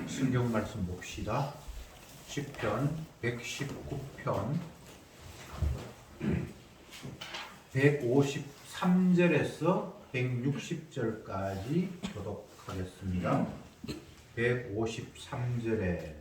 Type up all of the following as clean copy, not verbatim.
성경 말씀 봅시다. 시편 119편 153절에서 160절까지 교독하겠습니다. 153절에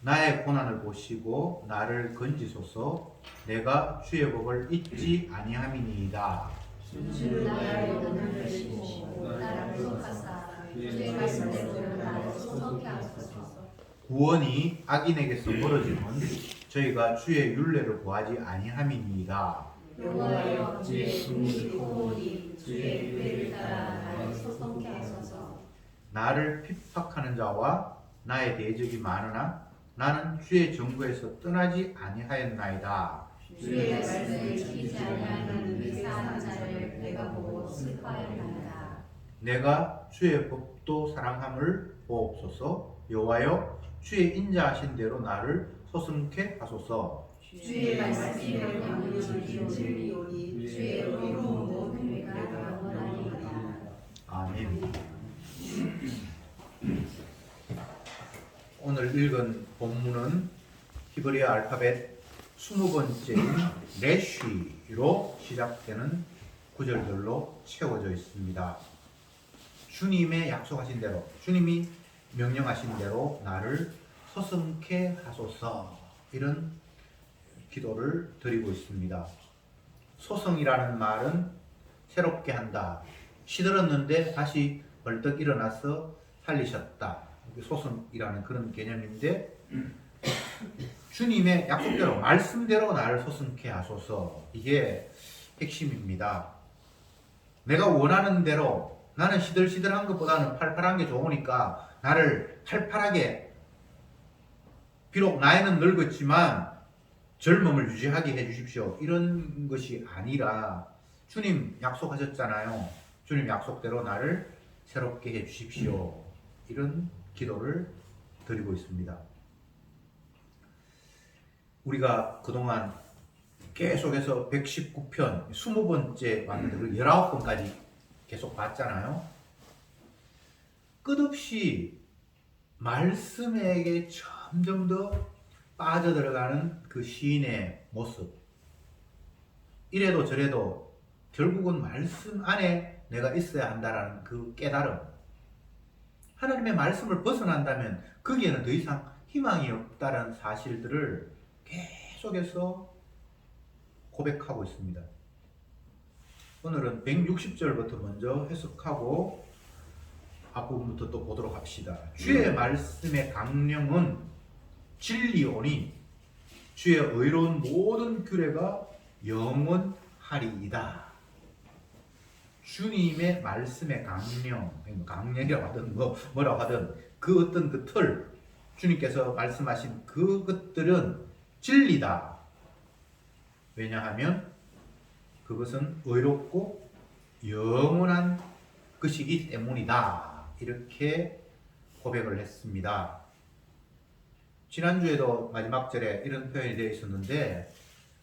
나의 고난을 보시고 나를 건지소서. 내가 주의 법을 잊지 아니함이니이다. 주는 나의 영혼을 내시고 나를 구속하사 주의 말씀대로 나를 소성케 하소서. 구원이 악인에게서 벌어지면 저희가 주의 율례를 구하지 아니함이니이다. 여호와여, 주의 궁이 고오니 주의 율례를 따라 나를 소성케 하소서. 나를 핍박하는 자와 나의 대적이 많으나 나는 주의 정부에서 떠나지 아니하였나이다. 주의 말씀을 지키지 아니하는 미사한 자를 내가 보고 슬퍼하였나이다. 내가 주의 법도 사랑함을 보옵소서. 여호와여, 주의 인자하신 대로 나를 소승케 하소서. 주의 말씀이 영원히 진리오니 주의 의로운 모든 내가 영원하리이다. 아멘. 오늘 읽은 본문은 히브리어 알파벳 20번째인 레쉬로 시작되는 구절들로 채워져 있습니다. 주님의 약속하신 대로, 주님이 명령하신 대로 나를 서성케 하소서, 이런 기도를 드리고 있습니다. 소성이라는 말은 새롭게 한다, 시들었는데 다시 벌떡 일어나서 살리셨다, 소성이라는 그런 개념인데, 주님의 약속대로, 말씀대로 나를 소성케 하소서, 이게 핵심입니다. 내가 원하는 대로, 나는 시들시들한 것보다는 팔팔한 게 좋으니까 나를 팔팔하게, 비록 나이는 늙었지만 젊음을 유지하게 해주십시오, 이런 것이 아니라 주님 약속하셨잖아요. 주님 약속대로 나를 새롭게 해주십시오, 이런 기도를 드리고 있습니다. 우리가 그동안 계속해서 119편 20번째 왔는데 19번까지 계속 봤잖아요. 끝없이 말씀에게 점점 더 빠져들어가는 그 시인의 모습, 이래도 저래도 결국은 말씀 안에 내가 있어야 한다라는 그 깨달음, 하나님의 말씀을 벗어난다면 거기에는 더 이상 희망이 없다라는 사실들을 계속해서 고백하고 있습니다. 오늘은 160절부터 먼저 해석하고 앞부분부터 또 보도록 합시다. 주의 말씀의 강령은 진리오니 주의 의로운 모든 규례가 영원하리이다. 주님의 말씀의 강령, 강령이라고 하든 뭐라고 하든 그 어떤 그 틀, 주님께서 말씀하신 그것들은 진리다. 왜냐하면 그것은 의롭고 영원한 것이기 때문이다. 이렇게 고백을 했습니다. 지난주에도 마지막 절에 이런 표현이 되어 있었는데,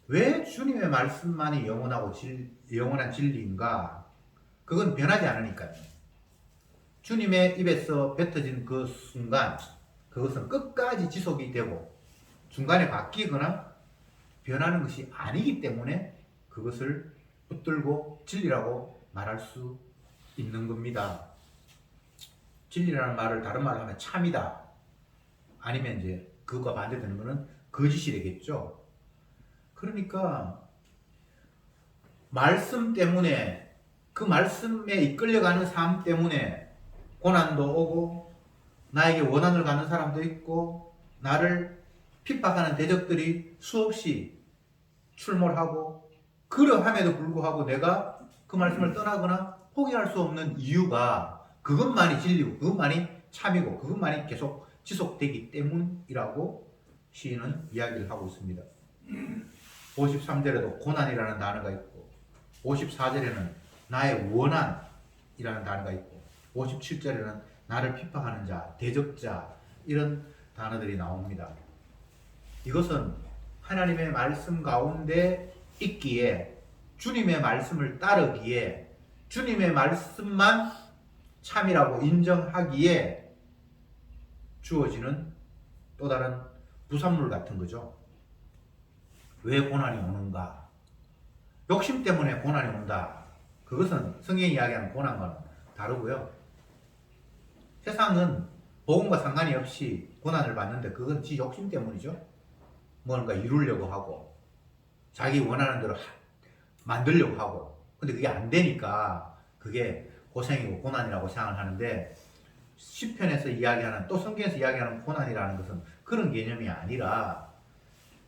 왜 주님의 말씀만이 영원한 진리인가? 그건 변하지 않으니까요. 주님의 입에서 뱉어진 그 순간, 그것은 끝까지 지속이 되고 중간에 바뀌거나 변하는 것이 아니기 때문에 그것을 붙들고 진리라고 말할 수 있는 겁니다. 진리라는 말을 다른 말로 하면 참이다, 아니면 이제 그것과 반대되는 것은 거짓이 되겠죠. 그러니까 말씀 때문에, 그 말씀에 이끌려가는 삶 때문에 고난도 오고 나에게 원한을 가는 사람도 있고 나를 핍박하는 대적들이 수없이 출몰하고, 그러함에도 불구하고 내가 그 말씀을 떠나거나 포기할 수 없는 이유가 그것만이 진리고 그것만이 참이고 그것만이 계속 지속되기 때문이라고 시인은 이야기를 하고 있습니다. 53절에도 고난이라는 단어가 있고 54절에는 나의 원한이라는 단어가 있고 57절에는 나를 핍박하는 자, 대적자, 이런 단어들이 나옵니다. 이것은 하나님의 말씀 가운데 있기에, 주님의 말씀을 따르기에, 주님의 말씀만 참이라고 인정하기에 주어지는 또 다른 부산물 같은 거죠. 왜 고난이 오는가? 욕심 때문에 고난이 온다. 그것은 성경이 이야기하는 고난과는 다르고요. 세상은 복음과 상관이 없이 고난을 받는데 그건 지 욕심 때문이죠. 뭔가 이루려고 하고 자기 원하는 대로 만들려고 하고, 근데 그게 안 되니까 그게 고생이고 고난이라고 생각을 하는데, 시편에서 이야기하는, 또 성경에서 이야기하는 고난이라는 것은 그런 개념이 아니라,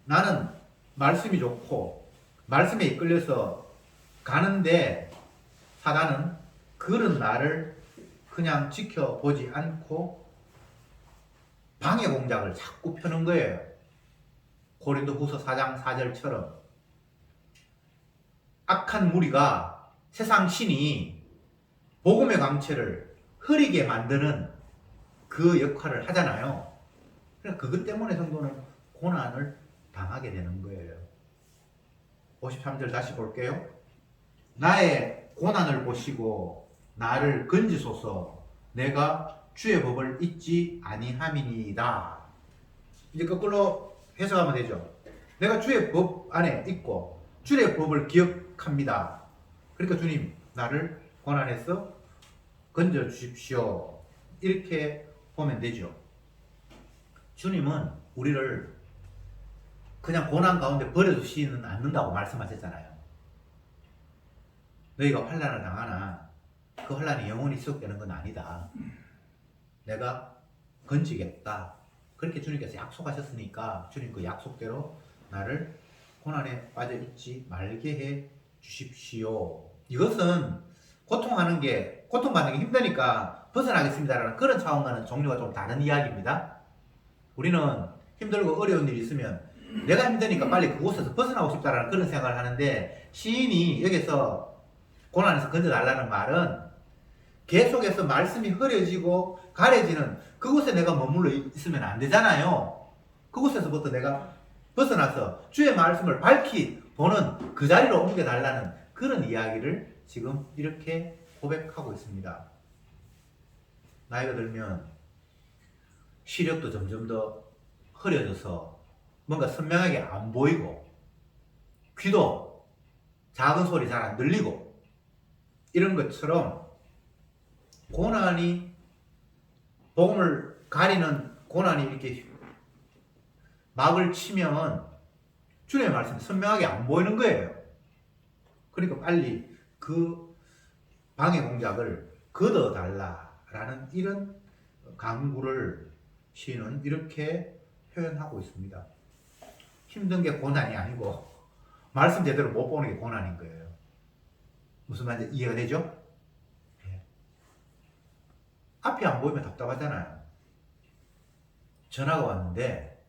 나는 말씀이 좋고 말씀에 이끌려서 가는데 사단은 그런 나를 그냥 지켜보지 않고 방해 공작을 자꾸 펴는 거예요. 고린도후서 4장 4절처럼 악한 무리가, 세상 신이 복음의 광채를 흐리게 만드는 그 역할을 하잖아요. 그러니까 그것 때문에 성도는 고난을 당하게 되는 거예요. 53절 다시 볼게요. 나의 고난을 보시고 나를 건지소서. 내가 주의 법을 잊지 아니함이니이다. 이제 거꾸로 해석하면 되죠. 내가 주의 법 안에 있고 주의 법을 기억합니다. 그러니까 주님, 나를 고난에서 건져 주십시오. 이렇게 보면 되죠. 주님은 우리를 그냥 고난 가운데 버려두지는 않는다고 말씀하셨잖아요. 너희가 환난을 당하나 그 환난이 영원히 지속되는 건 아니다. 내가 건지겠다. 그렇게 주님께서 약속하셨으니까 주님 그 약속대로 나를 고난에 빠져 있지 말게 해 주십시오. 이것은 고통받는 게 힘드니까 벗어나겠습니다라는 그런 차원과는 종류가 좀 다른 이야기입니다. 우리는 힘들고 어려운 일이 있으면 내가 힘드니까 빨리 그곳에서 벗어나고 싶다라는 그런 생각을 하는데, 시인이 여기서 고난에서 건져달라는 말은 계속해서 말씀이 흐려지고 가려지는 그곳에 내가 머물러 있으면 안 되잖아요. 그곳에서부터 내가 벗어나서 주의 말씀을 밝히 보는 그 자리로 옮겨달라는 그런 이야기를 지금 이렇게 고백하고 있습니다. 나이가 들면 시력도 점점 더 흐려져서 뭔가 선명하게 안 보이고, 귀도 작은 소리 잘 안 들리고, 이런 것처럼 고난이, 복음을 가리는 고난이 이렇게 막을 치면 주님의 말씀이 선명하게 안 보이는 거예요. 그러니까 빨리 그 방해 공작을 걷어달라라는 이런 강구를 시인은 이렇게 표현하고 있습니다. 힘든 게 고난이 아니고 말씀 제대로 못 보는 게 고난인 거예요. 무슨 말인지 이해가 되죠? 네. 앞이 안 보이면 답답하잖아요. 전화가 왔는데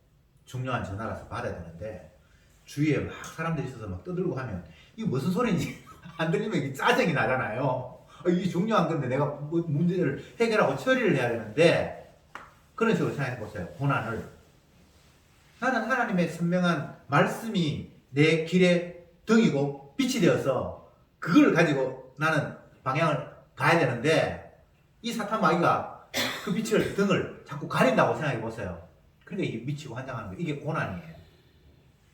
중요한 전화라서 받아야 되는데 주위에 막 사람들이 있어서 막 떠들고 하면 이게 무슨 소리인지 안 들리면 이게 짜증이 나잖아요. 이게 중요한 건데 내가 문제를 해결하고 처리를 해야 되는데, 그런 식으로 생각해 보세요. 고난을, 나는 하나님의 선명한 말씀이 내 길의 등이고 빛이 되어서 그걸 가지고 나는 방향을 가야 되는데, 이 사탄 마귀가 그 빛을, 등을 자꾸 가린다고 생각해 보세요. 그러니까 이게 미치고 환장하는 거예요. 이게 고난이에요.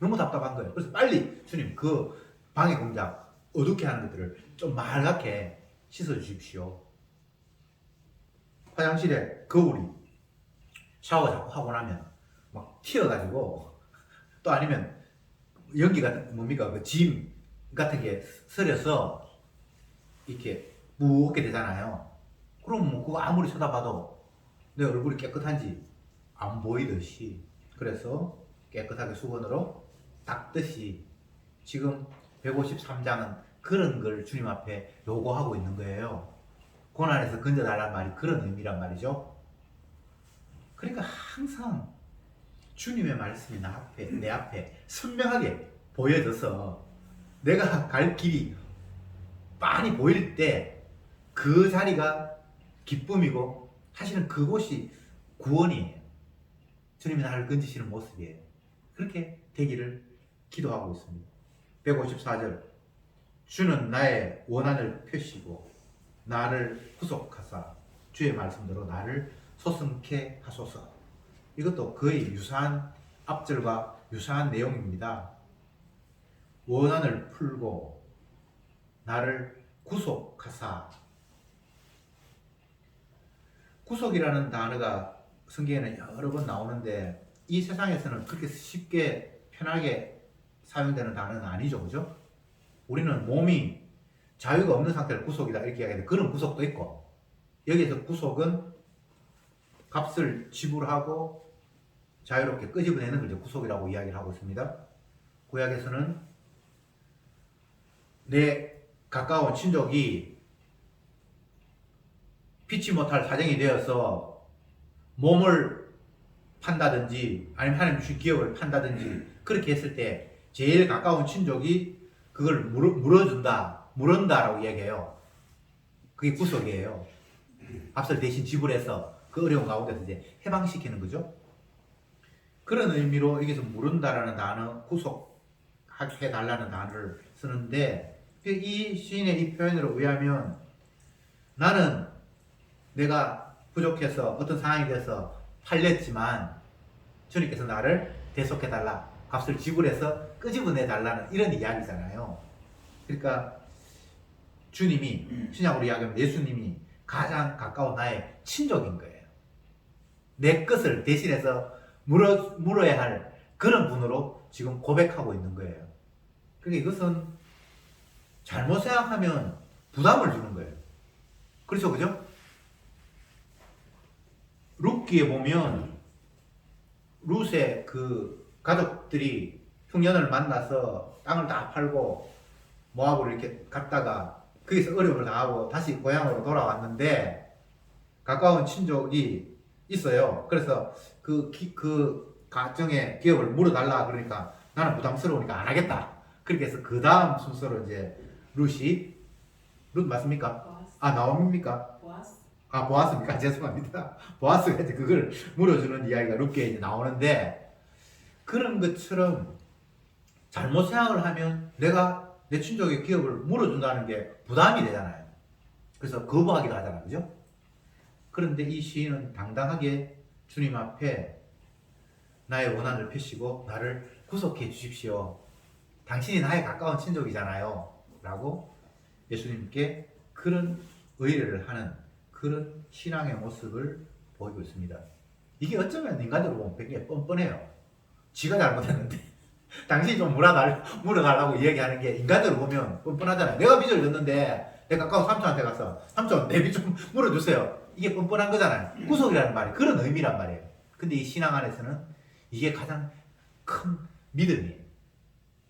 너무 답답한 거예요. 그래서 빨리 주님 그 방해 공작, 어둡게 하는 것들을 좀 맑게 씻어 주십시오. 화장실에 거울이 샤워 자꾸 하고 나면 막 튀어가지고, 또 아니면 연기 같은, 뭡니까, 그 짐 같은 게 서려서 이렇게 무겁게 되잖아요. 그럼 뭐 그거 아무리 쳐다봐도 내 얼굴이 깨끗한지 안 보이듯이, 그래서 깨끗하게 수건으로 닦듯이 지금 153장은 그런 걸 주님 앞에 요구하고 있는 거예요. 고난에서 건져달라는 말이 그런 의미란 말이죠. 그러니까 항상 주님의 말씀이 내 앞에 선명하게 보여져서 내가 갈 길이 빤히 보일 때 그 자리가 기쁨이고, 사실은 그곳이 구원이에요. 주님이 나를 건지시는 모습이에요. 그렇게 되기를 기도하고 있습니다. 154절, 주는 나의 원한을 펴시고 나를 구속하사 주의 말씀대로 나를 소승케 하소서. 이것도 거의 유사한 앞절과 유사한 내용입니다. 원한을 풀고 나를 구속하사. 구속이라는 단어가 성경에는 여러 번 나오는데 이 세상에서는 그렇게 쉽게 편하게 사용되는 단어는 아니죠, 그죠? 우리는 몸이 자유가 없는 상태를 구속이다 이렇게 이야기하는데 그런 구속도 있고, 여기에서 구속은 값을 지불하고 자유롭게 끄집어내는 걸 이제 구속이라고 이야기를 하고 있습니다. 구약에서는 내 가까운 친족이 피치 못할 사정이 되어서 몸을 판다든지 아니면 하나님 주신 기업을 판다든지 그렇게 했을 때 제일 가까운 친족이 그걸 물은다라고 얘기해요. 그게 구속이에요. 값을 대신 지불해서 그 어려운 가운데서 이제 해방시키는 거죠. 그런 의미로 여기서 물은다라는 단어, 구속해달라는 단어를 쓰는데, 이 시인의 이 표현으로 의하면 나는 내가 부족해서 어떤 상황이 돼서 팔렸지만 주님께서 나를 대속해달라, 값을 지불해서 끄집어내달라는 이런 이야기잖아요. 그러니까 주님이, 신약으로 이야기하면 예수님이 가장 가까운 나의 친족인 거예요. 내 것을 대신해서 물어야 할 그런 분으로 지금 고백하고 있는 거예요. 그러니까 이것은 잘못 생각하면 부담을 주는 거예요. 그렇죠, 그죠? 룻기에 보면 룻의 그 가족들이 흉년을 만나서 땅을 다 팔고 모압으로 이렇게 갔다가 거기서 어려움을 당하고 다시 고향으로 돌아왔는데 가까운 친족이 있어요. 그래서 그 가정의 기업을 물어달라 그러니까 나는 부담스러우니까 안 하겠다. 그렇게 해서 그 다음 순서로 이제 룻 맞습니까? 아, 나옴입니까? 아, 보아스입니까? 죄송합니다. 보아스가 이제 그걸 물어주는 이야기가 룻기에 이제 나오는데, 그런 것처럼 잘못 생각을 하면 내가 내 친족의 기업을 물어준다는 게 부담이 되잖아요. 그래서 거부하기도 하잖아요. 그죠? 그런데 이 시인은 당당하게 주님 앞에 나의 원한을 펴시고 나를 구속해 주십시오. 당신이 나의 가까운 친족이잖아요. 라고 예수님께 그런 의뢰를 하는 그런 신앙의 모습을 보이고 있습니다. 이게 어쩌면 인간적으로 보면 굉장히 뻔뻔해요. 지가 잘못했는데 당신이 좀 물어달라고 이야기하는 게 인간적으로 보면 뻔뻔하잖아요. 내가 빚을 졌는데 내 가까운 삼촌한테 가서 삼촌 내 빚 좀 물어주세요. 이게 뻔뻔한 거잖아요. 구속이라는 말이 그런 의미란 말이에요. 근데 이 신앙 안에서는 이게 가장 큰 믿음이에요.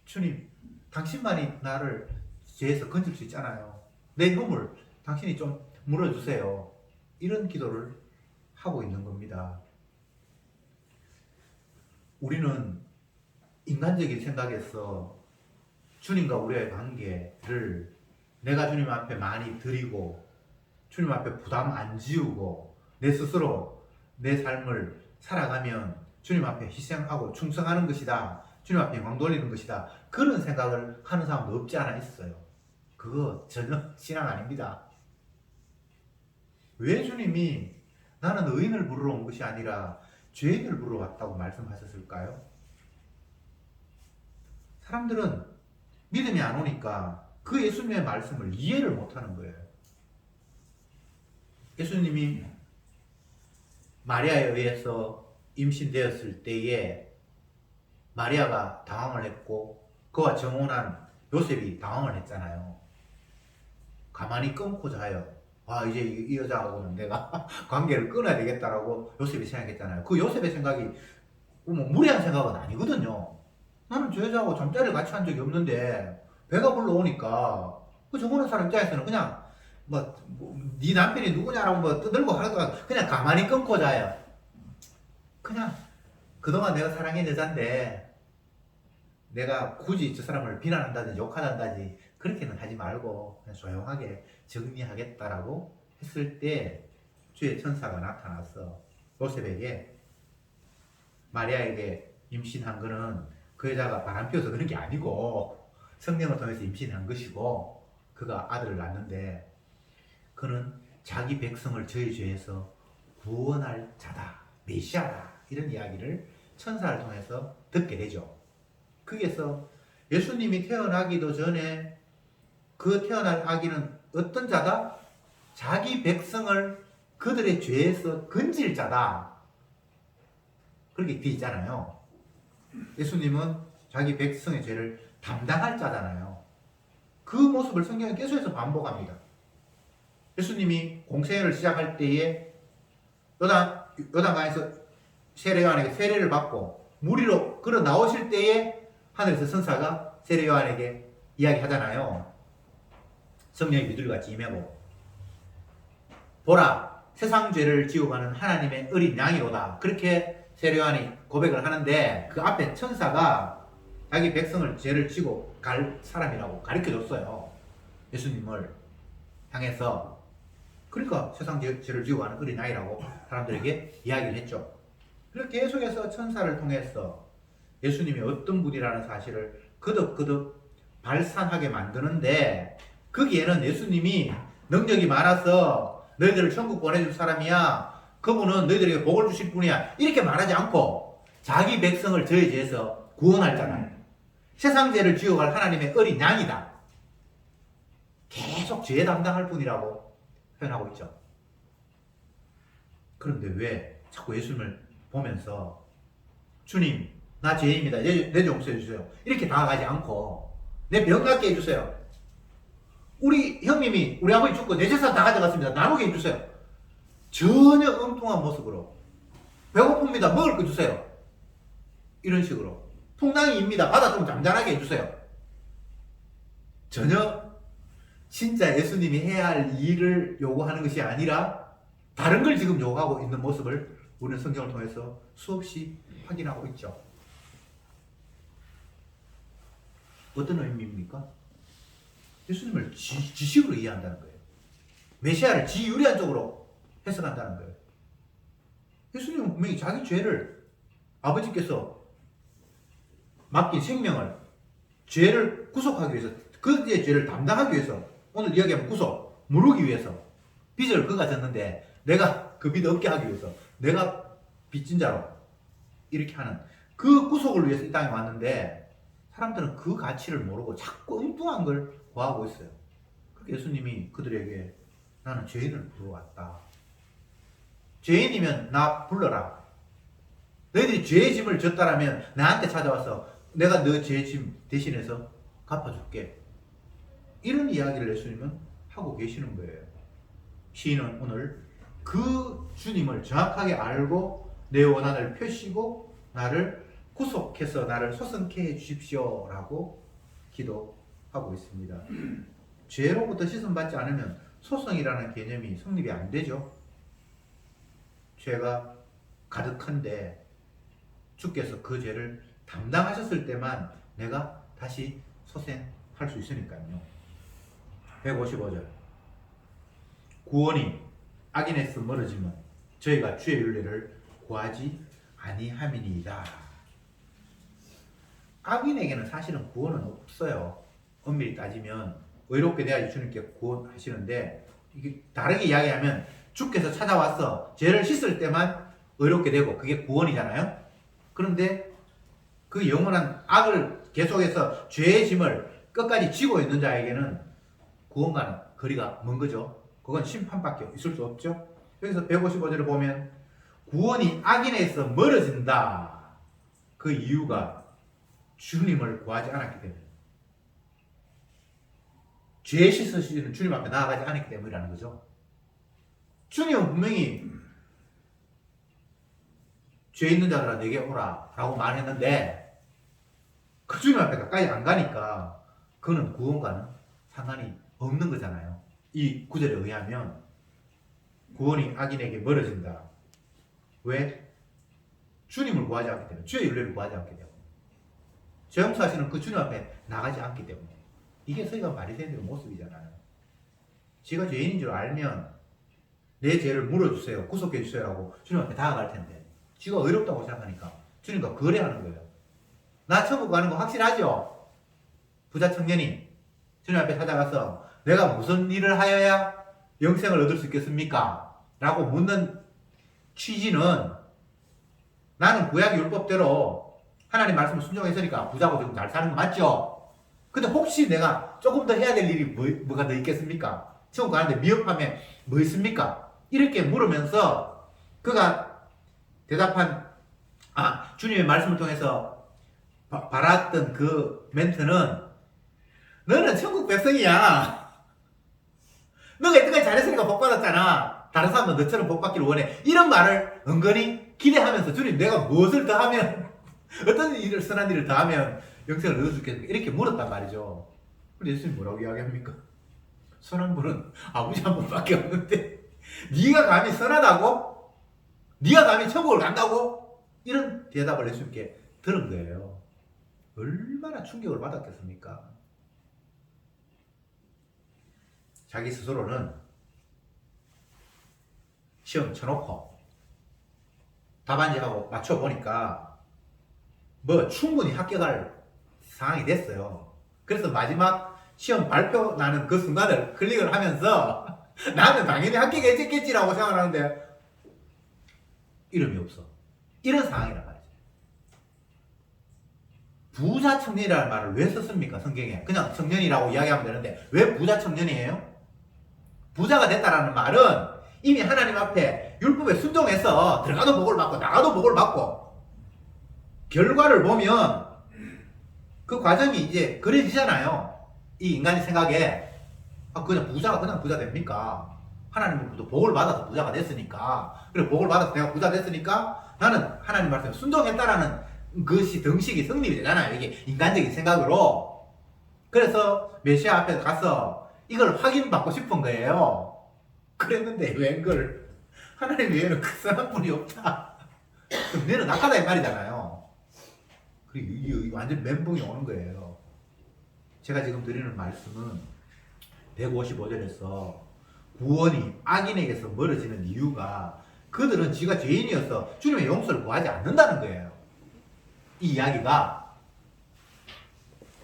주님, 당신만이 나를 죄에서 건질 수 있잖아요. 내 흠을 당신이 좀 물어주세요. 이런 기도를 하고 있는 겁니다. 우리는 인간적인 생각에서 주님과 우리의 관계를 내가 주님 앞에 많이 드리고 주님 앞에 부담 안 지우고 내 스스로 내 삶을 살아가면 주님 앞에 희생하고 충성하는 것이다. 주님 앞에 영광 돌리는 것이다. 그런 생각을 하는 사람도 없지 않아 있어요. 그거 전혀 신앙 아닙니다. 왜 주님이 나는 의인을 부르러 온 것이 아니라 죄인을 부르러 왔다고 말씀하셨을까요? 사람들은 믿음이 안 오니까 그 예수님의 말씀을 이해를 못하는 거예요. 예수님이 마리아에 의해서 임신되었을 때에 마리아가 당황을 했고 그와 정혼한 요셉이 당황을 했잖아요. 가만히 끊고 자요. 아, 이제 이 여자하고는 내가 관계를 끊어야 되겠다라고 요셉이 생각했잖아요. 그 요셉의 생각이 뭐 무리한 생각은 아니거든요. 나는 저 여자하고 잠자리를 같이 한 적이 없는데 배가 불러오니까 그 정혼한 사람 입장에서는 그냥 네 남편이 누구냐라고 떠들고 하다가 그냥 가만히 끊고 자요. 그냥 그동안 내가 사랑한 여잔데 내가 굳이 저 사람을 비난한다든지 욕한다든지 그렇게는 하지 말고 그냥 조용하게 정리하겠다라고 했을 때 주의 천사가 나타나서 요셉에게 마리아에게 임신한 거는 그 여자가 바람 피워서 그런 게 아니고 성령을 통해서 임신한 것이고 그가 아들을 낳는데 그는 자기 백성을 저희 죄에서 구원할 자다, 메시아다 이런 이야기를 천사를 통해서 듣게 되죠. 거기에서 예수님이 태어나기도 전에 그 태어날 아기는 어떤 자다? 자기 백성을 그들의 죄에서 건질 자다. 그렇게 되어 있잖아요. 예수님은 자기 백성의 죄를 담당할 자잖아요. 그 모습을 성경은 계속해서 반복합니다. 예수님이 공생애를 시작할 때에 요단강에서 세례 요한에게 세례를 받고 물 위로 걸어 나오실 때에 하늘에서 천사가 세례 요한에게 이야기하잖아요. 성령이 비둘기같이 임하고 보라 세상 죄를 지우가는 하나님의 어린 양이로다. 그렇게 세례 요한이 고백을 하는데 그 앞에 천사가 자기 백성을 죄를 지고 갈 사람이라고 가르쳐줬어요. 예수님을 향해서. 그러니까 세상 죄를 지고 가는 어린 양이라고 사람들에게 이야기를 했죠. 그렇게 계속해서 천사를 통해서 예수님이 어떤 분이라는 사실을 거듭거듭 발산하게 만드는데 거기에는 예수님이 능력이 많아서 너희들을 천국 보내줄 사람이야. 그분은 너희들에게 복을 주실 분이야. 이렇게 말하지 않고 자기 백성을 저의 죄에서 구원할 자다. 세상 죄를 지어갈 하나님의 어린 양이다. 계속 죄 담당할 분이라고 표현하고 있죠. 그런데 왜 자꾸 예수님을 보면서 주님 나 죄인입니다. 내 죄 용서해 주세요. 이렇게 다가가지 않고 내 병 낫게 해주세요. 우리 형님이 우리 아버지 죽고 내 재산 다 가져갔습니다. 나누게 해주세요. 전혀 엉뚱한 모습으로 배고픕니다. 먹을 거 주세요. 이런 식으로 풍랑이입니다. 바다 좀 잠잠하게 해주세요. 전혀 진짜 예수님이 해야 할 일을 요구하는 것이 아니라 다른 걸 지금 요구하고 있는 모습을 우리는 성경을 통해서 수없이 확인하고 있죠. 어떤 의미입니까? 예수님을 지식으로 이해한다는 거예요. 메시아를 지유리한 쪽으로 해석한다는 거예요. 예수님은 분명히 자기 죄를 아버지께서 맡긴 생명을 죄를 구속하기 위해서 그의 죄를 담당하기 위해서 오늘 이야기하면 구속, 무르기 위해서 빚을 그가 졌는데 내가 그 빚 없게 하기 위해서 내가 빚진 자로 이렇게 하는 그 구속을 위해서 이 땅에 왔는데 사람들은 그 가치를 모르고 자꾸 엉뚱한 걸 구하고 있어요. 그렇게 예수님이 그들에게 나는 죄인을 부르러왔다. 죄인이면 나 불러라. 너희들이 죄의 짐을 졌다라면 나한테 찾아와서 내가 너 죄의 짐 대신해서 갚아줄게. 이런 이야기를 예수님은 하고 계시는 거예요. 시인은 오늘 그 주님을 정확하게 알고 내 원한을 펴시고 나를 구속해서 나를 소성케 해 주십시오 라고 기도하고 있습니다. 죄로부터 씻음받지 않으면 소성이라는 개념이 성립이 안 되죠. 죄가 가득한데 주께서 그 죄를 담당하셨을 때만 내가 다시 소생할 수 있으니까요. 155절 구원이 악인에서 멀어지면 저희가 주의 윤례를 구하지 아니함이니이다. 악인에게는 사실은 구원은 없어요. 엄밀히 따지면 의롭게 돼야지 주님께 구원하시는데 이게 다르게 이야기하면 주께서 찾아와서 죄를 씻을 때만 의롭게 되고 그게 구원이잖아요. 그런데 그 영원한 악을 계속해서 죄의 짐을 끝까지 지고 있는 자에게는 구원과는 거리가 먼 거죠. 그건 심판밖에 있을 수 없죠. 여기서 155절을 보면 구원이 악인에서 멀어진다. 그 이유가 주님을 구하지 않았기 때문에 죄 씻으시는 주님 앞에 나아가지 않았기 때문이라는 거죠. 주님은 분명히 죄 있는 자들아 내게 오라 라고 말했는데 그 주님 앞에 가까이 안 가니까 그는 구원과는 상관이 없는 거잖아요. 이 구절에 의하면 구원이 악인에게 멀어진다. 왜? 주님을 구하지 않기 때문에 주의 윤례를 구하지 않기 때문에 죄 용서하시는 그 주님 앞에 나가지 않기 때문에 이게 서기관 바리새인들의 모습이잖아요. 지가 죄인인 줄 알면 내 죄를 물어주세요. 구속해 주세요 라고 주님 앞에 다가갈 텐데 지가 의롭다고 생각하니까 주님과 거래하는 거예요. 나 천국 가는 거 확실하죠? 부자 청년이 주님 앞에 찾아가서 내가 무슨 일을 하여야 영생을 얻을 수 있겠습니까? 라고 묻는 취지는 나는 구약 율법대로 하나님 말씀을 순종했으니까 부자고 지금 잘 사는 거 맞죠? 근데 혹시 내가 조금 더 해야 될 일이 뭐가 더 있겠습니까? 지금 가는데 미흡함에 뭐 있습니까? 이렇게 물으면서 그가 대답한 주님의 말씀을 통해서 바랐던 그 멘트는 너는 천국 백성이야. 너가 여태까지 잘했으니까 복 받았잖아. 다른 사람도 너처럼 복 받기를 원해. 이런 말을 은근히 기대하면서 주님 내가 무엇을 더 하면 어떤 일을 선한 일을 더 하면 영생을 얻을 수 있겠습니까? 이렇게 물었단 말이죠. 근데 예수님 뭐라고 이야기합니까? 선한 분은 아버지 한 분밖에 없는데 네가 감히 선하다고? 네가 감히 천국을 간다고? 이런 대답을 예수님께 들은 거예요. 얼마나 충격을 받았겠습니까? 자기 스스로는 시험 쳐놓고 답안지하고 맞춰보니까 뭐 충분히 합격할 상황이 됐어요. 그래서 마지막 시험 발표 나는 그 순간을 클릭을 하면서 나는 당연히 합격했겠지라고 생각하는데 이름이 없어. 이런 상황이란 말이죠. 부자 청년이라는 말을 왜 썼습니까? 성경에. 그냥 청년이라고 이야기하면 되는데 왜 부자 청년이에요? 부자가 됐다라는 말은 이미 하나님 앞에 율법에 순종해서 들어가도 복을 받고 나가도 복을 받고 결과를 보면 그 과정이 이제 그려지잖아요. 이 인간의 생각에 그냥 부자가 그냥 부자 됩니까? 하나님으로부터 복을 받아서 부자가 됐으니까 그리고 복을 받아서 내가 부자 됐으니까 나는 하나님 말씀에 순종했다라는 것이 등식이 성립이 되잖아요. 이게 인간적인 생각으로. 그래서 메시아 앞에 가서 이걸 확인받고 싶은 거예요. 그랬는데 웬걸 하나님 외에는 그 선한 분이 없다. 그럼 너는 낙하다 이 말이잖아요. 그리고 이게 완전 멘붕이 오는 거예요. 제가 지금 드리는 말씀은 155절에서 구원이 악인에게서 멀어지는 이유가 그들은 지가 죄인이어서 주님의 용서를 구하지 않는다는 거예요. 이 이야기가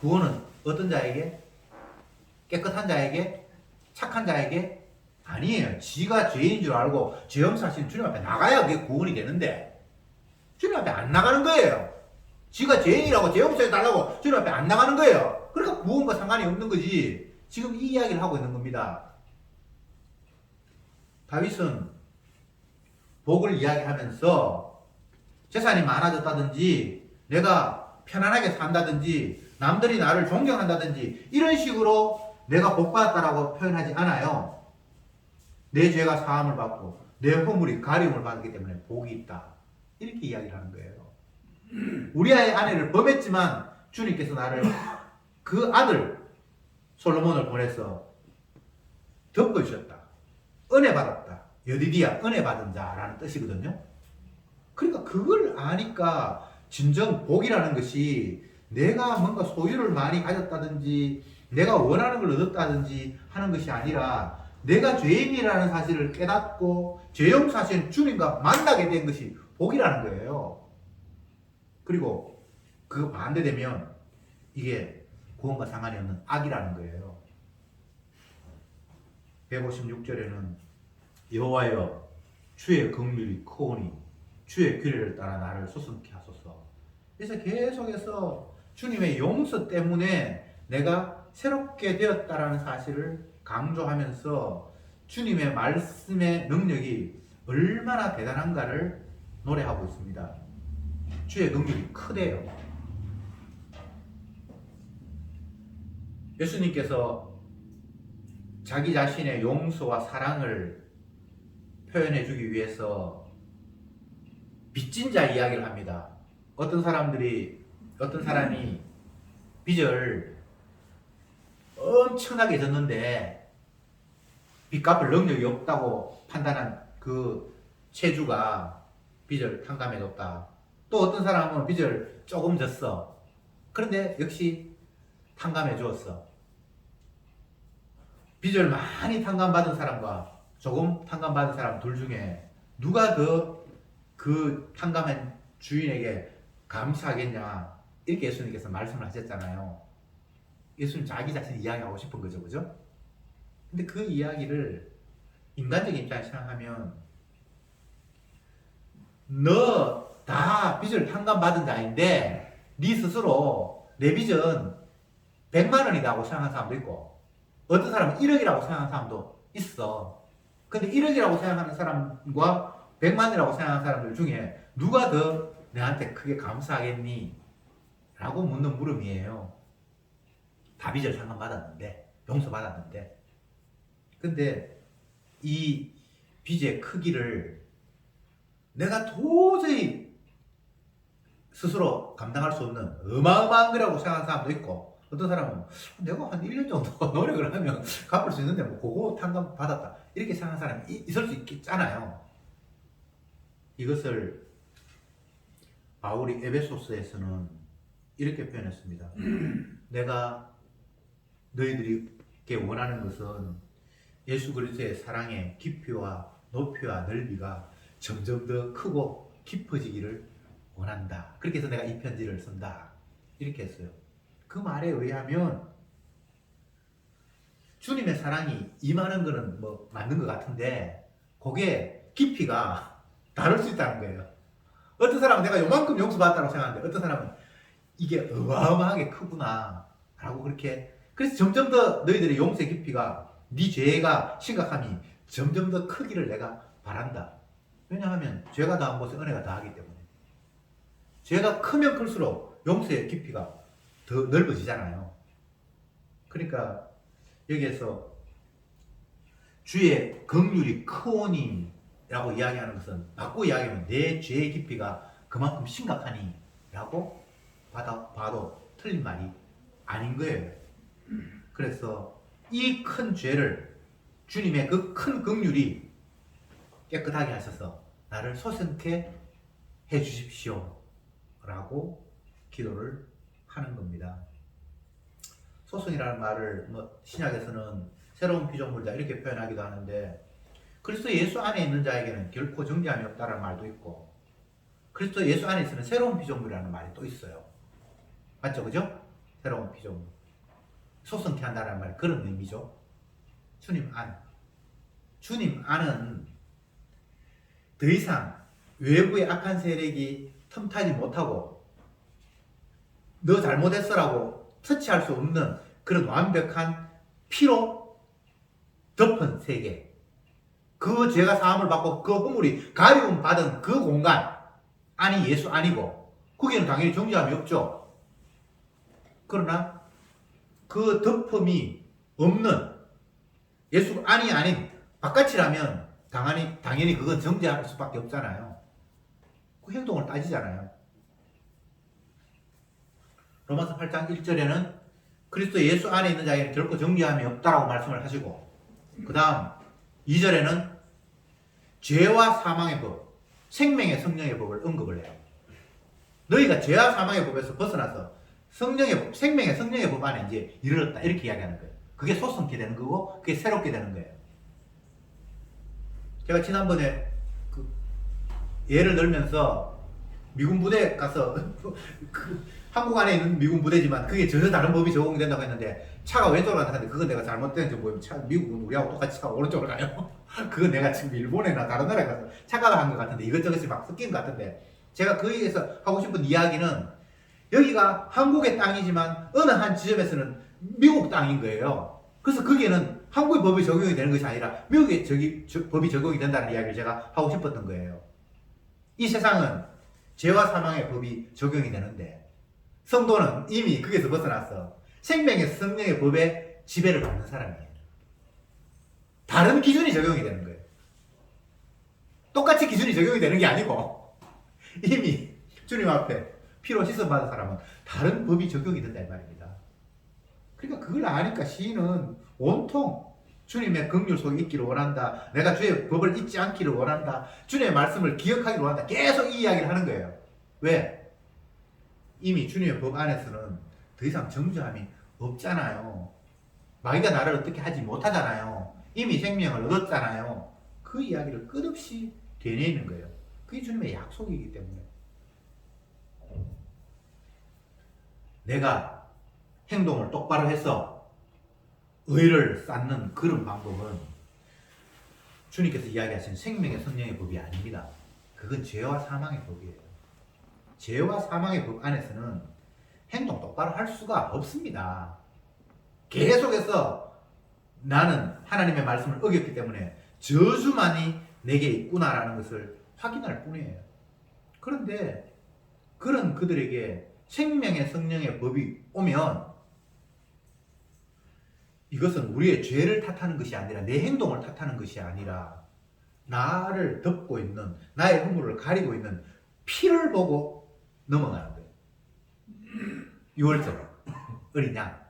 구원은 어떤 자에게? 깨끗한 자에게? 착한 자에게? 아니에요. 지가 죄인 줄 알고 죄 용서하시는 주님 앞에 나가야 그게 구원이 되는데 주님 앞에 안 나가는 거예요. 지가 죄인이라고 죄 용서해 달라고 주님 앞에 안 나가는 거예요. 그러니까 구원과 상관이 없는 거지. 지금 이 이야기를 하고 있는 겁니다. 다윗은 복을 이야기하면서 재산이 많아졌다든지 내가 편안하게 산다든지 남들이 나를 존경한다든지 이런 식으로 내가 복받았다라고 표현하지 않아요. 내 죄가 사함을 받고 내 허물이 가리움을 받기 때문에 복이 있다. 이렇게 이야기를 하는 거예요. 우리아의 아내를 범했지만 주님께서 나를 그 아들 솔로몬을 보내서 덮어주셨다. 은혜 받았다. 여디디아 은혜 받은 자라는 뜻이거든요. 그러니까 그걸 아니까 진정 복이라는 것이 내가 뭔가 소유를 많이 가졌다든지 내가 원하는 걸 얻었다든지 하는 것이 아니라 내가 죄인이라는 사실을 깨닫고 죄 용서하신 주님과 만나게 된 것이 복이라는 거예요. 그리고 그 반대되면 이게 구원과 상관이 없는 악이라는 거예요. 156절에는 여호와여 주의 긍휼이 크오니 주의 규례를 따라 나를 소성케 하소서. 그래서 계속해서 주님의 용서 때문에 내가 새롭게 되었다라는 사실을 강조하면서 주님의 말씀의 능력이 얼마나 대단한가를 노래하고 있습니다. 주의 긍휼이 크대요. 예수님께서 자기 자신의 용서와 사랑을 표현해 주기 위해서 빚진 자 이야기를 합니다. 어떤 사람이 빚을 엄청나게 졌는데 빚 갚을 능력이 없다고 판단한 그 채주가 빚을 탕감해 줬다. 또 어떤 사람은 빚을 조금 졌어. 그런데 역시 탕감해 주었어. 빚을 많이 탕감받은 사람과 조금 탕감받은 사람 둘 중에 누가 더 그 탕감한 주인에게 감사하겠냐, 이렇게 예수님께서 말씀을 하셨잖아요. 예수님 자기 자신이 이야기하고 싶은 거죠, 그죠? 근데 그 이야기를 인간적인 입장에서 생각하면 너 다 빚을 탕감받은 자인데 네 스스로 내 빚은 100만 원이라고 생각하는 사람도 있고 어떤 사람은 1억이라고 생각하는 사람도 있어. 근데 1억이라고 생각하는 사람과 100만 원이라고 생각하는 사람들 중에 누가 더 내한테 크게 감사하겠니? 라고 묻는 물음이에요. 다 빚을 상환받았는데, 용서받았는데. 근데 이 빚의 크기를 내가 도저히 스스로 감당할 수 없는 어마어마한 거라고 생각하는 사람도 있고, 어떤 사람은 내가 한 1년 정도 노력을 하면 갚을 수 있는데 뭐 그거 탕감 받았다 이렇게 생각하는 사람이 있을 수 있겠잖아요. 이것을 바울이 에베소서에서는 이렇게 표현했습니다. 내가 너희들에게 원하는 것은 예수 그리스도의 사랑의 깊이와 높이와 넓이가 점점 더 크고 깊어지기를 원한다. 그렇게 해서 내가 이 편지를 쓴다. 이렇게 했어요. 그 말에 의하면 주님의 사랑이 임하는 거는 뭐 맞는 것 같은데 그게 깊이가 다를 수 있다는 거예요. 어떤 사람은 내가 요만큼 용서받았다고 생각하는데 어떤 사람은 이게 어마어마하게 크구나 라고 그렇게 그래서 점점 더 너희들의 용서의 깊이가 네 죄가 심각함이 점점 더 크기를 내가 바란다. 왜냐하면 죄가 더한 곳에 은혜가 더하기 때문에 죄가 크면 클수록 용서의 깊이가 더 넓어지잖아요. 그러니까 여기에서 주의 긍휼이 크오니 라고 이야기하는 것은 바꾸어 이야기하면 내 죄의 깊이가 그만큼 심각하니 라고 봐도 틀린 말이 아닌 거예요. 그래서 이 큰 죄를 주님의 그 큰 긍휼이 깨끗하게 하셔서 나를 소생케 해 주십시오 라고 기도를 하는 겁니다. 소송이라는 말을 뭐 신약에서는 새로운 피조물이다 이렇게 표현하기도 하는데 그리스도 예수 안에 있는 자에게는 결코 정죄함이 없다는 말도 있고 그리스도 예수 안에 있으면 새로운 피조물이라는 말이 또 있어요. 맞죠? 그죠? 새로운 피조물. 소성케 한다는 말이 그런 의미죠. 주님 안. 주님 안은 더 이상 외부의 악한 세력이 틈타지 못하고 너 잘못했어라고 터치할 수 없는 그런 완벽한 피로 덮은 세계. 그 죄가 사함을 받고 그 허물이 가리움 받은 그 공간 안이 예수 아니고 거기는 당연히 정죄함이 없죠. 그러나 그 덮음이 없는 예수 안이 아닌 바깥이라면 당연히 그건 정죄할 수밖에 없잖아요. 그 행동을 따지잖아요. 로마서 8장 1절에는 그리스도 예수 안에 있는 자에게는 결코 정죄함이 없다라고 말씀을 하시고 그 다음 2절에는 죄와 사망의 법, 생명의 성령의 법을 언급을 해요. 너희가 죄와 사망의 법에서 벗어나서 성령의 법, 생명의 성령의 법 안에 이제 이르렀다 이렇게 이야기하는 거예요. 그게 소성케 되는 거고 그게 새롭게 되는 거예요. 제가 지난번에 그 예를 들면서 미군 부대에 가서 한국 안에 있는 미군 부대지만 그게 전혀 다른 법이 적용이 된다고 했는데 차가 왼쪽으로 간다는데 그건 내가 잘못된 지 보이면 미국은 우리하고 똑같이 차가 오른쪽으로 가요. 그건 내가 지금 일본이나 다른 나라에 가서 착각한 것 같은데 이것저것이 막 섞인 것 같은데 제가 거기에서 하고 싶은 이야기는 여기가 한국의 땅이지만 어느 한 지점에서는 미국 땅인 거예요. 그래서 거기에는 한국의 법이 적용이 되는 것이 아니라 미국의 법이 적용이 된다는 이야기를 제가 하고 싶었던 거예요. 이 세상은 죄와 사망의 법이 적용이 되는데 성도는 이미 거기에서 벗어나서 생명의 성령의 법에 지배를 받는 사람이에요. 다른 기준이 적용이 되는 거예요. 똑같이 기준이 적용이 되는 게 아니고 이미 주님 앞에 피로 씻어받은 사람은 다른 법이 적용이 된다 이 말입니다. 그러니까 그걸 아니까 시인은 온통 주님의 긍휼 속에 있기를 원한다. 내가 주의 법을 잊지 않기를 원한다. 주님의 말씀을 기억하기를 원한다. 계속 이 이야기를 하는 거예요. 왜? 이미 주님의 법 안에서는 더 이상 정죄함이 없잖아요. 마귀가 나를 어떻게 하지 못하잖아요. 이미 생명을 얻었잖아요. 그 이야기를 끝없이 되뇌이는 거예요. 그게 주님의 약속이기 때문에. 내가 행동을 똑바로 해서 의를 쌓는 그런 방법은 주님께서 이야기하신 생명의 성령의 법이 아닙니다. 그건 죄와 사망의 법이에요. 죄와 사망의 법 안에서는 행동 똑바로 할 수가 없습니다. 계속해서 나는 하나님의 말씀을 어겼기 때문에 저주만이 내게 있구나라는 것을 확인할 뿐이에요. 그런데 그런 그들에게 생명의 성령의 법이 오면 이것은 우리의 죄를 탓하는 것이 아니라 내 행동을 탓하는 것이 아니라 나를 덮고 있는 나의 허물을 가리고 있는 피를 보고 넘어가는 거예요. 6월절 어린 양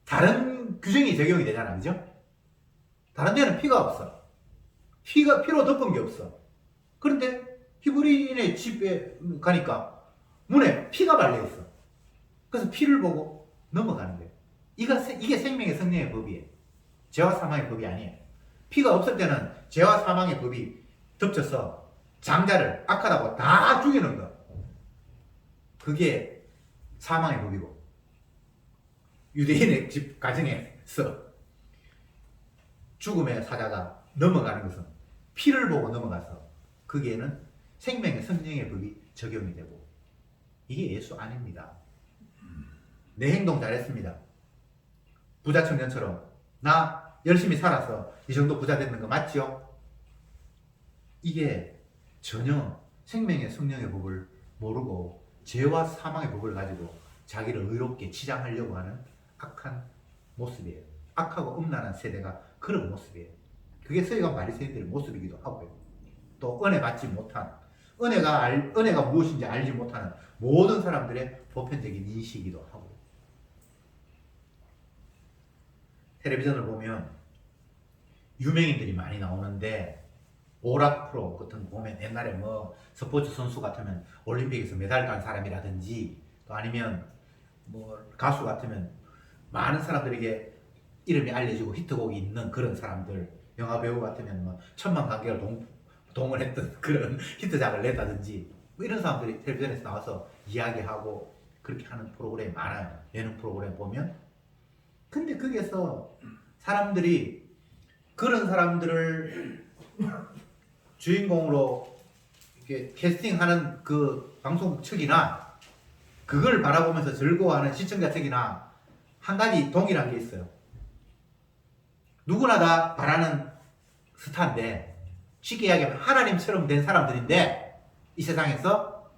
다른 규정이 적용이 되잖아, 그죠? 다른 데는 피가 없어. 피로 덮은 게 없어. 그런데 히브리인의 집에 가니까 문에 피가 발려 있어. 그래서 피를 보고 넘어가는 거예요. 이게 생명의 성령의 법이에요. 죄와 사망의 법이 아니에요. 피가 없을 때는 죄와 사망의 법이 덮쳐서 장자를 악하다고 다 죽이는 거. 그게 사망의 법이고, 유대인의 집 가정에서 죽음의 사자가 넘어가는 것은 피를 보고 넘어가서 거기에는 생명의 성령의 법이 적용이 되고, 이게 예수 아닙니다. 내 행동 잘했습니다. 부자 청년처럼 나 열심히 살아서 이 정도 부자 됐는 거 맞죠? 이게 전혀 생명의 성령의 법을 모르고 죄와 사망의 법을 가지고 자기를 의롭게 치장하려고 하는 악한 모습이에요. 악하고 음란한 세대가 그런 모습이에요. 그게 서기관 바리새인들의 모습이기도 하고요. 또 은혜 받지 못한, 은혜가 무엇인지 알지 못하는 모든 사람들의 보편적인 인식이기도 하고요. 텔레비전을 보면 유명인들이 많이 나오는데 오락 프로 같은 거 보면 옛날에 뭐 스포츠 선수 같으면 올림픽에서 메달 딴 사람이라든지 또 아니면 뭐 가수 같으면 많은 사람들에게 이름이 알려지고 히트곡이 있는 그런 사람들, 영화 배우 같으면 뭐 1,000만 관객을 동원했던 그런 히트작을 냈다든지 뭐 이런 사람들이 텔레비전에서 나와서 이야기하고 그렇게 하는 프로그램이 많아요. 예능 프로그램 보면. 근데 거기에서 사람들이 그런 사람들을 주인공으로 이렇게 캐스팅하는 그 방송 측이나 그걸 바라보면서 즐거워하는 시청자 측이나 한 가지 동일한 게 있어요. 누구나 다 바라는 스타인데, 쉽게 이야기하면 하나님처럼 된 사람들인데, 이 세상에서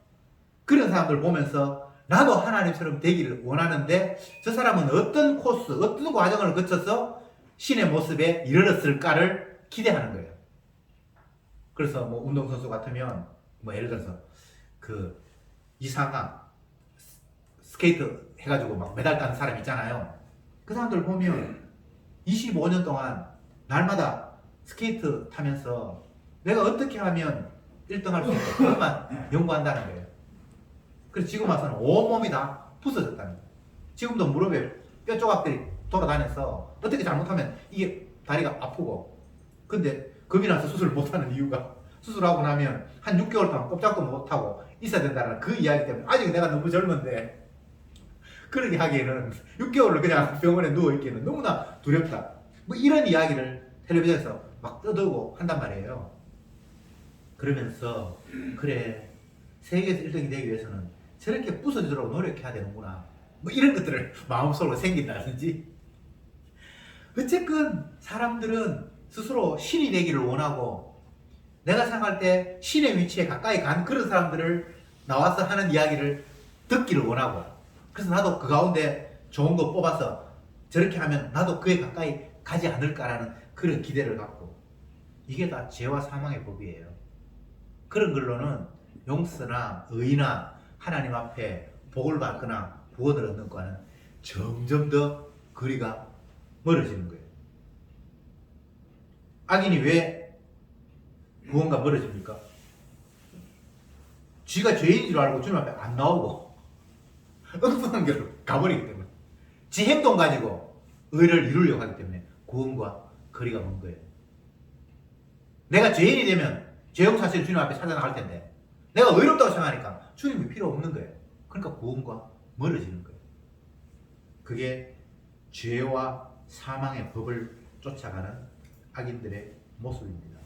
그런 사람들 보면서 나도 하나님처럼 되기를 원하는데 저 사람은 어떤 코스, 어떤 과정을 거쳐서 신의 모습에 이르렀을까를 기대하는 거예요. 그래서 뭐 운동선수 같으면 뭐 예를 들어서 그 이상한 스케이트 해가지고 막 메달 따는 사람 있잖아요. 그 사람들 보면 25년 동안 날마다 스케이트 타면서 내가 어떻게 하면 1등 할 수 있을까 그것만 연구한다는 거예요. 그래서 지금 와서는 온몸이 다 부서졌다는 거예요. 지금도 무릎에 뼈 조각들이 돌아다녀서 어떻게 잘못하면 이게 다리가 아프고, 근데 겁이 나서 수술을 못하는 이유가 수술하고 나면 한 6개월 동안 꼼짝도 못하고 있어야 된다는 그 이야기 때문에 아직 내가 너무 젊은데 그러게 하기에는 6개월을 그냥 병원에 누워있기에는 너무나 두렵다. 뭐 이런 이야기를 텔레비전에서 막 떠들고 한단 말이에요. 그러면서 그래, 세계에서 1등이 되기 위해서는 저렇게 부서지도록 노력해야 되는구나, 뭐 이런 것들을 마음속으로 생긴다든지. 어쨌건 사람들은 스스로 신이 되기를 원하고, 내가 생각할 때 신의 위치에 가까이 간 그런 사람들을 나와서 하는 이야기를 듣기를 원하고, 그래서 나도 그 가운데 좋은 거 뽑아서 저렇게 하면 나도 그에 가까이 가지 않을까라는 그런 기대를 갖고, 이게 다 죄와 사망의 법이에요. 그런 걸로는 용서나 의나 하나님 앞에 복을 받거나 구원을 얻는 것과는 점점 더 거리가 멀어지는 거예요. 악인이 왜 구원과 멀어집니까? 쥐가 죄인인 줄 알고 주님 앞에 안 나오고 엉뚱한 길로 가버리기 때문에, 지 행동 가지고 의를 이루려고 하기 때문에 구원과 거리가 먼 거예요. 내가 죄인이 되면 죄용사실 주님 앞에 찾아나갈 텐데 내가 의롭다고 생각하니까 주님이 필요 없는 거예요. 그러니까 구원과 멀어지는 거예요. 그게 죄와 사망의 법을 쫓아가는 악인들의 모습입니다.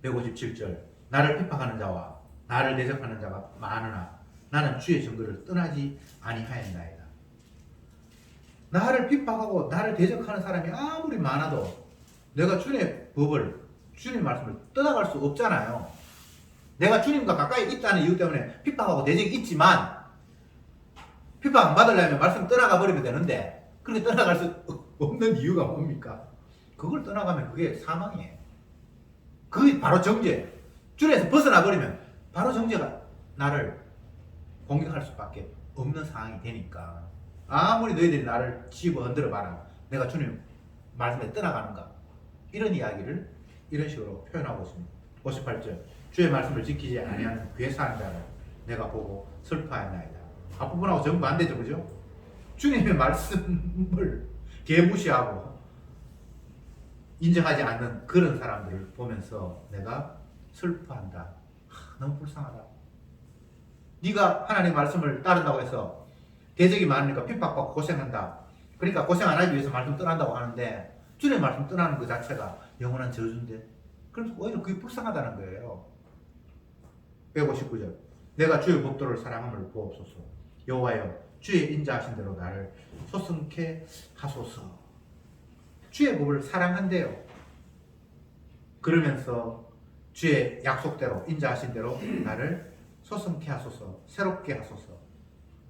157절 나를 핍박하는 자와 나를 대적하는 자가 많으나 나는 주의 증거를 떠나지 아니하였나이다. 나를 핍박하고 나를 대적하는 사람이 아무리 많아도 내가 주님의 법을, 주님의 말씀을 떠나갈 수 없잖아요. 내가 주님과 가까이 있다는 이유 때문에 핍박하고 대적이 있지만 핍박 안 받으려면 말씀 떠나가 버리면 되는데 그렇게 떠나갈 수 없는 이유가 뭡니까? 그걸 떠나가면 그게 사망이에요. 그게 바로 정죄. 주님에서 벗어나 버리면 바로 정죄가 나를 공격할 수밖에 없는 상황이 되니까 아무리 너희들이 나를 집어 흔들어 봐라. 내가 주님 말씀에 떠나가는가? 이런 이야기를 이런 식으로 표현하고 있습니다. 58절 주의 말씀을 지키지 아니하는 괴사한 자를 내가 보고 슬퍼하였나이다. 앞부분하고 전부 반대죠. 그죠? 주님의 말씀을 개무시하고 인정하지 않는 그런 사람들을 보면서 내가 슬퍼한다. 너무 불쌍하다. 네가 하나님의 말씀을 따른다고 해서 대적이 많으니까 핍박받고 고생한다. 그러니까 고생 안 하기 위해서 말씀 떠난다고 하는데 주님의 말씀 떠나는 그 자체가 영원한 저주인데 그래서 오히려 그게 불쌍하다는 거예요. 159절 내가 주의 법도를 사랑함을 보옵소서. 여호와여 주의 인자하신 대로 나를 소성케 하소서. 주의 법을 사랑한대요. 그러면서 주의 약속대로 인자하신 대로 나를 소성케 하소서. 새롭게 하소서.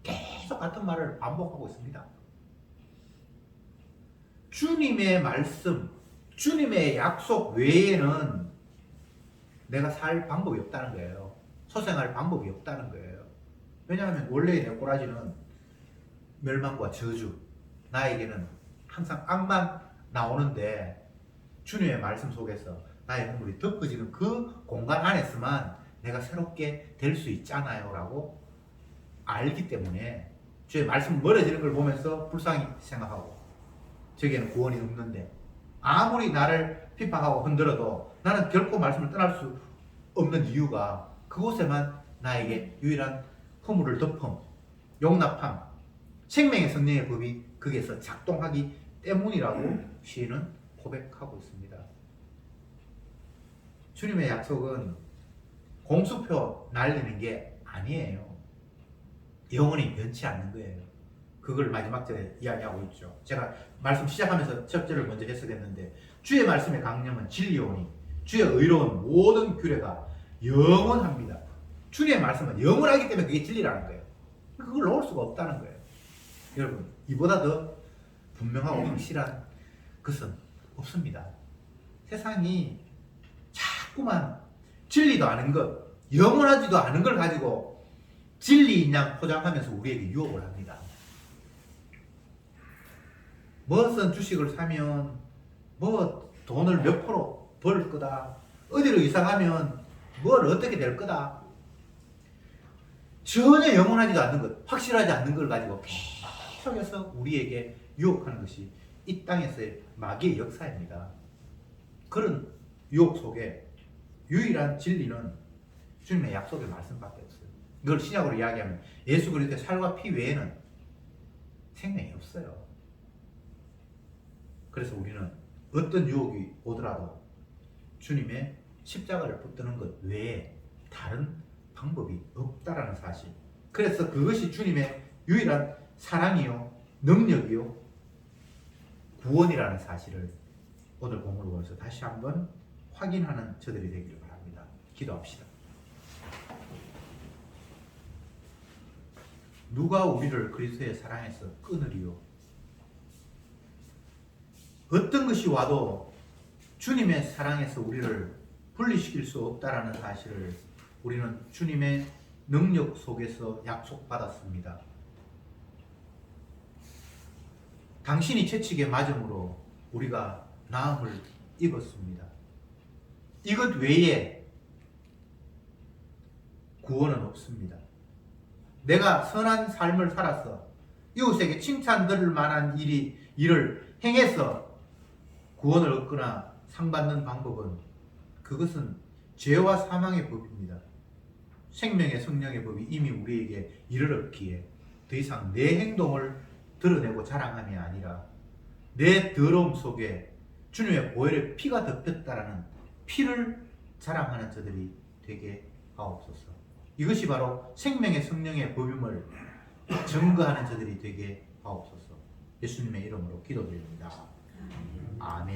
계속 같은 말을 반복하고 있습니다. 주님의 말씀, 주님의 약속 외에는 내가 살 방법이 없다는 거예요. 소생할 방법이 없다는 거예요. 왜냐하면 원래의 내 꼬라지는 멸망과 저주, 나에게는 항상 악만 나오는데 주님의 말씀 속에서 나의 허물이 덮어지는 그 공간 안에서만 내가 새롭게 될 수 있잖아요 라고 알기 때문에 주의 말씀 멀어지는 걸 보면서 불쌍히 생각하고 저기에는 구원이 없는데 아무리 나를 핍박하고 흔들어도 나는 결코 말씀을 떠날 수 없는 이유가 그곳에만 나에게 유일한 허물을 덮음, 용납함, 생명의 성령의 법이 거기에서 작동하기 때문이라고 시인은 고백하고 있습니다. 주님의 약속은 공수표 날리는 게 아니에요. 영원히 변치 않는 거예요. 그걸 마지막 절에 이야기하고 있죠. 제가 말씀 시작하면서 첫 절을 먼저 해석했는데 주의 말씀의 강령은 진리오니 주의 의로운 모든 규례가 영원합니다. 주님의 말씀은 영원하기 때문에 그게 진리라는 거예요. 그걸 놓을 수가 없다는 거예요. 여러분 이보다 더 분명하고 확실한 것은 없습니다. 세상이 자꾸만 진리도 아는 것, 영원하지도 않은 걸 가지고 진리인 양 포장하면서 우리에게 유혹을 합니다. 무슨 주식을 사면 뭐 돈을 몇 프로 벌 거다. 어디로 이사 가면 뭘 어떻게 될 거다. 전혀 영원하지도 않는 것, 확실하지 않는 걸 가지고 계속해서 우리에게 유혹하는 것이 이 땅에서의 마귀의 역사입니다. 그런 유혹 속에 유일한 진리는 주님의 약속의 말씀밖에 없어요. 이걸 신약으로 이야기하면 예수 그리스도의 살과 피 외에는 생명이 없어요. 그래서 우리는 어떤 유혹이 오더라도 주님의 십자가를 붙드는 것 외에 다른 방법이 없다라는 사실. 그래서 그것이 주님의 유일한 사랑이요, 능력이요, 구원이라는 사실을 오늘 본문을 보면서 다시 한번 확인하는 저들이 되기를 바랍니다. 기도합시다. 누가 우리를 그리스도의 사랑에서 끊으리요? 어떤 것이 와도 주님의 사랑에서 우리를 분리시킬 수 없다라는 사실을 우리는 주님의 능력 속에서 약속받았습니다. 당신이 채찍에 맞음으로 우리가 나음을 입었습니다. 이것 외에 구원은 없습니다. 내가 선한 삶을 살아서 이웃에게 칭찬 들을 만한 일을 행해서 구원을 얻거나 상 받는 방법은 그것은 죄와 사망의 법입니다. 생명의 성령의 법이 이미 우리에게 이르렀기에 더 이상 내 행동을 드러내고 자랑함이 아니라 내 더러움 속에 주님의 보혈의 피가 덮였다라는 피를 자랑하는 저들이 되게 하옵소서. 이것이 바로 생명의 성령의 복음을 증거하는 저들이 되게 하옵소서. 예수님의 이름으로 기도드립니다. 아멘.